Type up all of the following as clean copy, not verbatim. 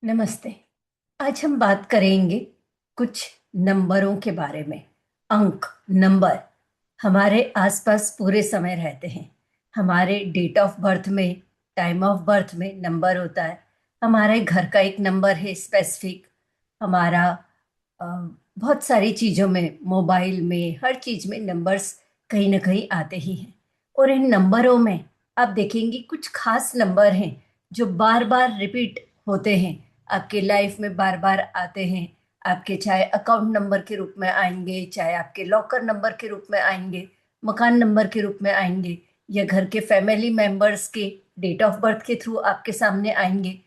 नमस्ते। आज हम बात करेंगे कुछ नंबरों के बारे में। अंक, नंबर हमारे आसपास पूरे समय रहते हैं। हमारे डेट ऑफ बर्थ में, टाइम ऑफ बर्थ में नंबर होता है। हमारे घर का एक नंबर है स्पेसिफिक। हमारा बहुत सारी चीज़ों में, मोबाइल में, हर चीज़ में नंबर्स कहीं ना कहीं आते ही हैं। और इन नंबरों में आप देखेंगे कुछ खास नंबर हैं जो बार बार रिपीट होते हैं, आपके लाइफ में बार बार आते हैं। आपके चाहे अकाउंट नंबर के रूप में आएंगे, चाहे आपके लॉकर नंबर के रूप में आएंगे, मकान नंबर के रूप में आएंगे, या घर के फैमिली मेंबर्स के डेट ऑफ बर्थ के थ्रू आपके सामने आएंगे।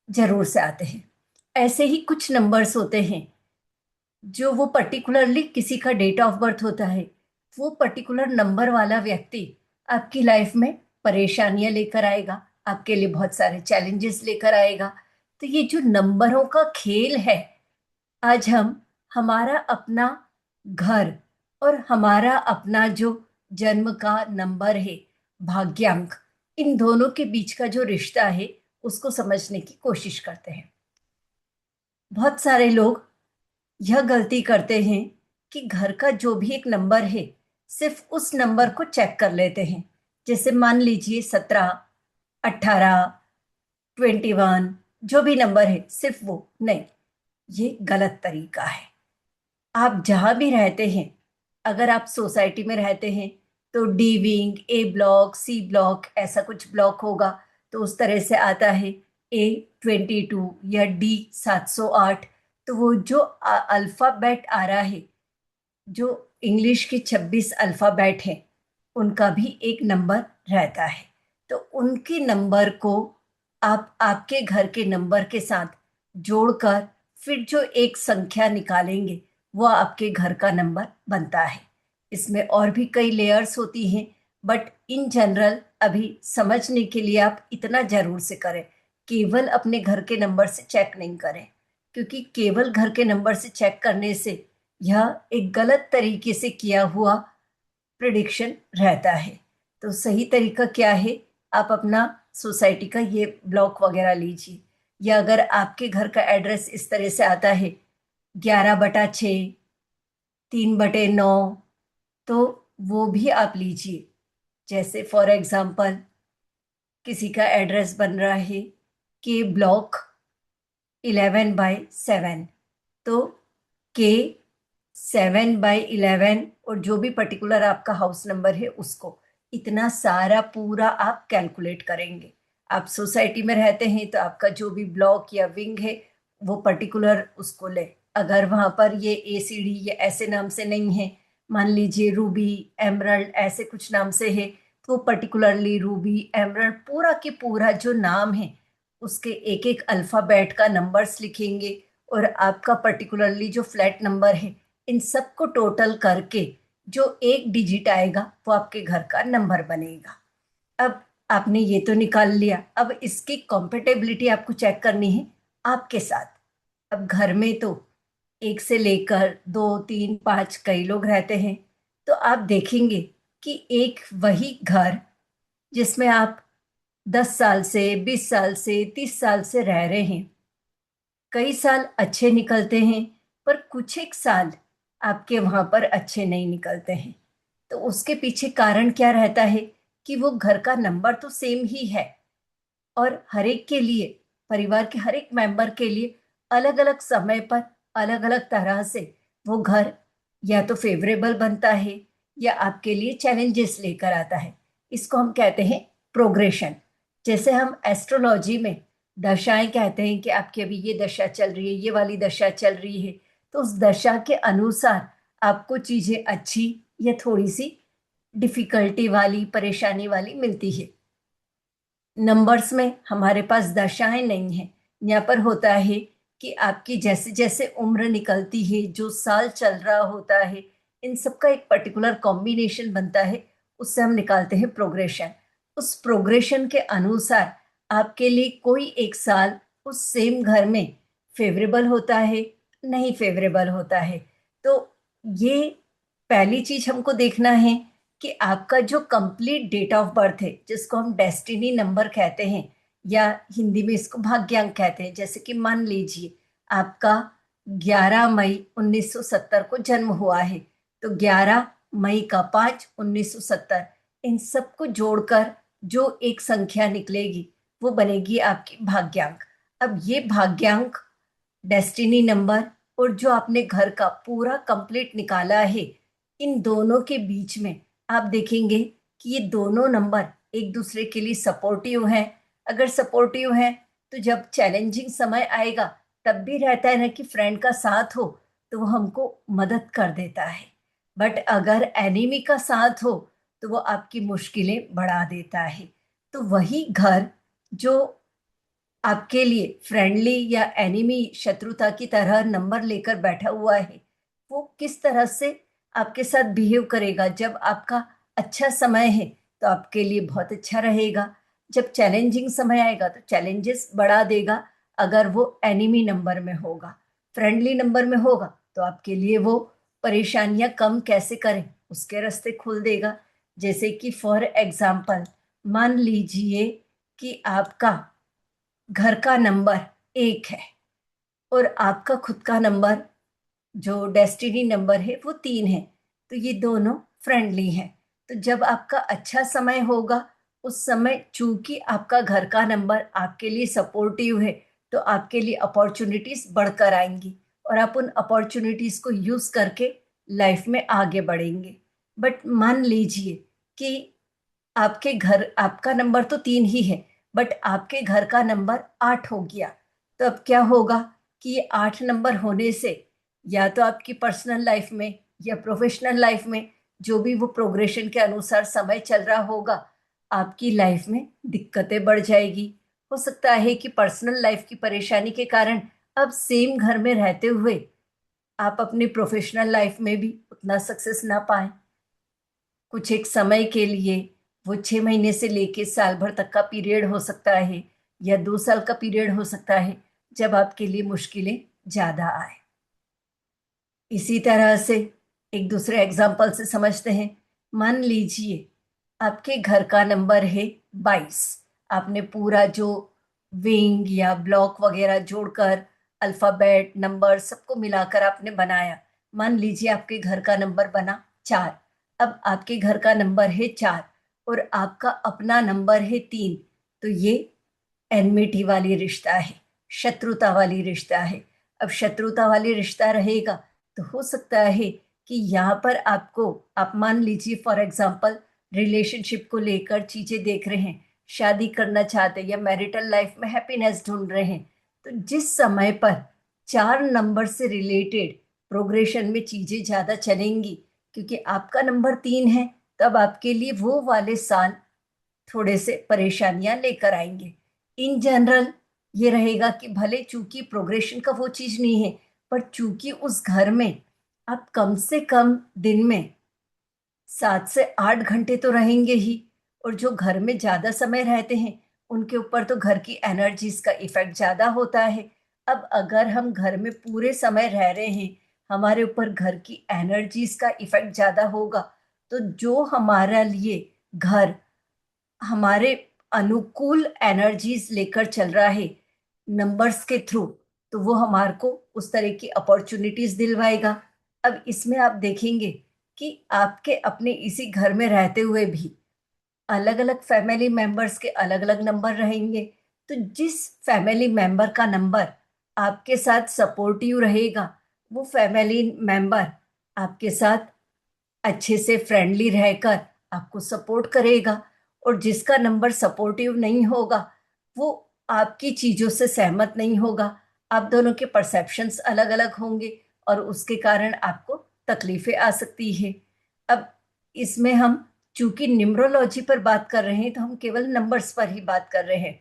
जरूर से आते हैं। ऐसे ही कुछ नंबर्स होते हैं जो वो पर्टिकुलरली किसी का डेट ऑफ बर्थ होता है, वो पर्टिकुलर नंबर वाला व्यक्ति आपकी लाइफ में परेशानियां लेकर आएगा, आपके लिए बहुत सारे चैलेंजेस लेकर आएगा। तो ये जो नंबरों का खेल है, आज हम हमारा अपना घर और हमारा अपना जो जन्म का नंबर है, भाग्यांक, इन दोनों के बीच का जो रिश्ता है उसको समझने की कोशिश करते हैं। बहुत सारे लोग यह गलती करते हैं कि घर का जो भी एक नंबर है, सिर्फ उस नंबर को चेक कर लेते हैं। जैसे मान लीजिए 17, 18, 21, जो भी नंबर है सिर्फ वो नहीं। ये गलत तरीका है। आप जहां भी रहते हैं, अगर आप सोसाइटी में रहते हैं तो डी विंग, ए ब्लॉक, सी ब्लॉक, ऐसा कुछ ब्लॉक होगा तो उस तरह से आता है A22 या D708। तो वो जो अल्फाबेट आ रहा है, जो इंग्लिश के 26 अल्फाबेट हैं, उनका भी एक नंबर रहता है। तो उनके नंबर को आप आपके घर के नंबर के साथ जोड़कर फिर जो एक संख्या निकालेंगे, वो आपके घर का नंबर बनता है। इसमें और भी कई लेयर्स होती हैं, बट इन जनरल अभी समझने के लिए आप इतना जरूर से करें, केवल अपने घर के नंबर से चेक नहीं करें, क्योंकि केवल घर के नंबर से चेक करने से यह एक गलत तरीके से किया हुआ प्रिडिक्शन रहता है। तो सही तरीका क्या है, आप अपना सोसाइटी का ये ब्लॉक वगैरह लीजिए, या अगर आपके घर का एड्रेस इस तरह से आता है 11/6, 3/9, तो वो भी आप लीजिए। जैसे फॉर एग्जाम्पल किसी का एड्रेस बन रहा है के ब्लॉक 11/7, तो के 7/11 और जो भी पर्टिकुलर आपका हाउस नंबर है उसको, इतना सारा पूरा आप कैलकुलेट करेंगे। आप सोसाइटी में रहते हैं तो आपका जो भी ब्लॉक या विंग है वो पर्टिकुलर उसको ले। अगर वहां पर ये ACD या ऐसे नाम से नहीं है, मान लीजिए रूबी, एमरल्ड, ऐसे कुछ नाम से है, तो पर्टिकुलरली रूबी, एमरल्ड, पूरा के पूरा जो नाम है उसके एक एक अल्फाबेट का नंबर्स लिखेंगे। और आपका पर्टिकुलरली जो फ्लैट नंबर है, इन सबको टोटल करके जो एक डिजिट आएगा वो आपके घर का नंबर बनेगा। अब आपने ये तो निकाल लिया, अब इसकी कॉम्पेटेबिलिटी आपको चेक करनी है आपके साथ। अब घर में तो एक से लेकर दो, तीन, पाँच कई लोग रहते हैं। तो आप देखेंगे कि एक वही घर जिसमें आप 10 साल से, 20 साल से, 30 साल से रह रहे हैं, कई साल अच्छे निकलते हैं, पर कुछ एक साल आपके वहां पर अच्छे नहीं निकलते हैं। तो उसके पीछे कारण क्या रहता है कि वो घर का नंबर तो सेम ही है, और हर एक के लिए, परिवार के हर एक मेंबर के लिए अलग अलग समय पर, अलग अलग तरह से वो घर या तो फेवरेबल बनता है या आपके लिए चैलेंजेस लेकर आता है। इसको हम कहते हैं प्रोग्रेशन। जैसे हम एस्ट्रोलॉजी में दशाएं कहते हैं कि आपकी अभी ये दशा चल रही है, ये वाली दशा चल रही है, तो उस दशा के अनुसार आपको चीजें अच्छी या थोड़ी सी डिफिकल्टी वाली, परेशानी वाली मिलती है। नंबर्स में हमारे पास दशाएं नहीं है। यहाँ पर होता है कि आपकी जैसे जैसे उम्र निकलती है, जो साल चल रहा होता है, इन सब का एक पर्टिकुलर कॉम्बिनेशन बनता है, उससे हम निकालते हैं प्रोग्रेशन। उस प्रोग्रेशन के अनुसार आपके लिए कोई एक साल उस सेम घर में फेवरेबल होता है, नहीं फेवरेबल होता है। तो ये पहली चीज हमको देखना है कि आपका जो कंप्लीट डेट ऑफ बर्थ है, जिसको हम डेस्टिनी नंबर कहते हैं, या हिंदी में इसको भाग्यांक कहते हैं। जैसे कि मान लीजिए आपका 11 मई 1970 को जन्म हुआ है, तो 11 मई का 5 1970, इन सबको जोड़कर जो एक संख्या निकलेगी वो बनेगी आपकी भाग्यांक। अब ये भाग्यांक, डेस्टिनी नंबर और जो आपने घर का पूरा कंप्लीट निकाला है, इन दोनों के बीच में आप देखेंगे कि ये दोनों नंबर एक दूसरे के लिए सपोर्टिव हैं। अगर सपोर्टिव हैं तो जब चैलेंजिंग समय आएगा तब भी रहता है ना कि फ्रेंड का साथ हो तो वो हमको मदद कर देता है। बट अगर एनिमी का साथ हो तो वो आपकी मुश्किलें बढ़ा देता है। तो वही घर जो आपके लिए फ्रेंडली या एनिमी शत्रुता की तरह नंबर लेकर बैठा हुआ है, वो किस तरह से आपके साथ बिहेव करेगा। जब आपका अच्छा समय है तो आपके लिए बहुत अच्छा रहेगा, जब चैलेंजिंग समय आएगा तो चैलेंजेस बढ़ा देगा। अगर वो एनिमी नंबर में होगा, फ्रेंडली नंबर में होगा तो आपके लिए वो परेशानियां कम कैसे करें उसके रास्ते खोल देगा। जैसे कि फॉर एग्जाम्पल मान लीजिए कि आपका घर का नंबर 1 है और आपका खुद का नंबर जो डेस्टिनी नंबर है वो 3 है, तो ये दोनों फ्रेंडली हैं। तो जब आपका अच्छा समय होगा उस समय चूंकि आपका घर का नंबर आपके लिए सपोर्टिव है, तो आपके लिए अपॉर्चुनिटीज बढ़कर आएंगी और आप उन अपॉर्चुनिटीज को यूज करके लाइफ में आगे बढ़ेंगे। बट मान लीजिए कि आपके घर आपका नंबर तो 3 ही है, बट आपके घर का नंबर 8 हो गया, तो अब क्या होगा कि ये 8 नंबर होने से या तो आपकी पर्सनल लाइफ में या प्रोफेशनल लाइफ में जो भी वो प्रोग्रेशन के अनुसार समय चल रहा होगा, आपकी लाइफ में दिक्कतें बढ़ जाएगी। हो सकता है कि पर्सनल लाइफ की परेशानी के कारण अब सेम घर में रहते हुए आप अपनी प्रोफेशनल लाइफ में भी उतना सक्सेस ना पाए। कुछ एक समय के लिए, वो 6 महीने से लेके साल भर तक का पीरियड हो सकता है या 2 साल का पीरियड हो सकता है जब आपके लिए मुश्किलें ज्यादा आए। इसी तरह से एक दूसरे एग्जाम्पल से समझते हैं। मान लीजिए आपके घर का नंबर है 22। आपने पूरा जो विंग या ब्लॉक वगैरह जोड़कर अल्फाबेट नंबर सबको मिलाकर आपने बनाया। मान लीजिए आपके घर का नंबर बना 4। अब आपके घर का नंबर है 4 और आपका अपना नंबर है 3, तो ये एनमिटी वाली रिश्ता है, शत्रुता वाली रिश्ता है। अब शत्रुता वाली रिश्ता रहेगा तो हो सकता है कि यहाँ पर आपको, आप मान लीजिए फॉर एग्जांपल रिलेशनशिप को लेकर चीजें देख रहे हैं, शादी करना चाहते हैं या मैरिटल लाइफ में हैप्पीनेस ढूंढ रहे हैं, तो जिस समय पर 4 नंबर से रिलेटेड प्रोग्रेशन में चीजें ज्यादा चलेंगी क्योंकि आपका नंबर 3 है, तब आपके लिए वो वाले साल थोड़े से परेशानियां लेकर आएंगे। इन जनरल ये रहेगा कि भले चूंकि प्रोग्रेशन का वो चीज नहीं है, पर चूंकि उस घर में आप कम से कम दिन में 7 से 8 घंटे तो रहेंगे ही, और जो घर में ज्यादा समय रहते हैं उनके ऊपर तो घर की एनर्जीज का इफेक्ट ज्यादा होता है। अब अगर हम घर में पूरे समय रह रहे हैं, हमारे ऊपर घर की एनर्जीज का इफेक्ट ज्यादा होगा, तो जो हमारा लिए घर हमारे अनुकूल एनर्जीज लेकर चल रहा है नंबर्स के थ्रू, तो वो हमारे को उस तरह की अपॉर्चुनिटीज दिलवाएगा। अब इसमें आप देखेंगे कि आपके अपने इसी घर में रहते हुए भी अलग अलग फैमिली मेंबर्स के अलग अलग नंबर रहेंगे। तो जिस फैमिली मेंबर का नंबर आपके साथ सपोर्टिव रहेगा, वो फैमिली मेंबर आपके साथ अच्छे से फ्रेंडली रहकर आपको सपोर्ट करेगा। और जिसका नंबर सपोर्टिव नहीं होगा वो आपकी चीजों से सहमत नहीं होगा। आप दोनों के परसेप्शंस अलग अलग होंगे और उसके कारण आपको तकलीफें आ सकती है। अब इसमें हम चूंकि न्यूमरोलॉजी पर बात कर रहे हैं तो हम केवल नंबर्स पर ही बात कर रहे हैं।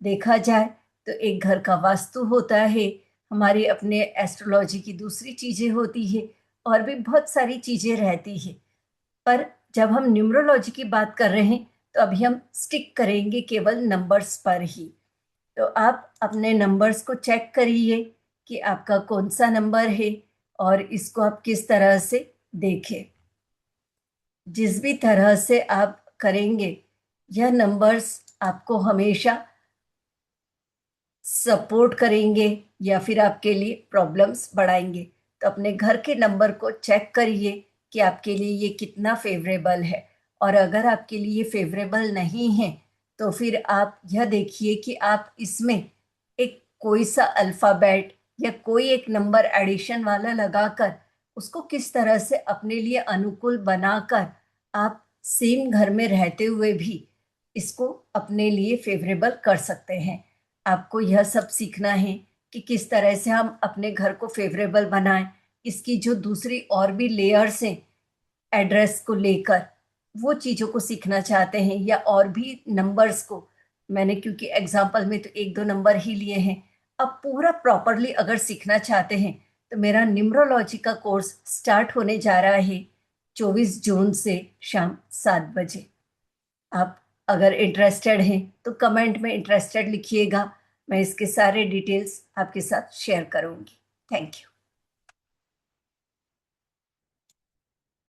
देखा जाए तो एक घर का वास्तु होता है, हमारे अपने एस्ट्रोलॉजी की दूसरी चीजें होती है और भी बहुत सारी चीजें रहती है। पर जब हम न्यूमरोलॉजी की बात कर रहे हैं तो अभी हम स्टिक करेंगे केवल नंबर्स पर ही। तो आप अपने नंबर्स को चेक करिए कि आपका कौन सा नंबर है और इसको आप किस तरह से देखें। जिस भी तरह से आप करेंगे, यह नंबर्स आपको हमेशा सपोर्ट करेंगे या फिर आपके लिए प्रॉब्लम्स बढ़ाएंगे। तो अपने घर के नंबर को चेक करिए कि आपके लिए ये कितना फेवरेबल है। और अगर आपके लिए फेवरेबल नहीं है तो फिर आप यह देखिए कि आप इसमें एक कोई सा अल्फ़ाबेट या कोई एक नंबर एडिशन वाला लगाकर उसको किस तरह से अपने लिए अनुकूल बनाकर आप सेम घर में रहते हुए भी इसको अपने लिए फेवरेबल कर सकते हैं। आपको यह सब सीखना है कि किस तरह से हम अपने घर को फेवरेबल बनाएं। इसकी जो दूसरी और भी लेयर्स हैं एड्रेस को लेकर, वो चीज़ों को सीखना चाहते हैं या और भी नंबर्स को, मैंने क्योंकि एग्जाम्पल में तो एक दो नंबर ही लिए हैं, अब पूरा प्रॉपरली अगर सीखना चाहते हैं तो मेरा न्यूमरोलॉजी का कोर्स स्टार्ट होने जा रहा है 24 जून से शाम 7 बजे। आप अगर इंटरेस्टेड हैं तो कमेंट में इंटरेस्टेड लिखिएगा। मैं इसके सारे डिटेल्स आपके साथ शेयर करूंगी। Thank you.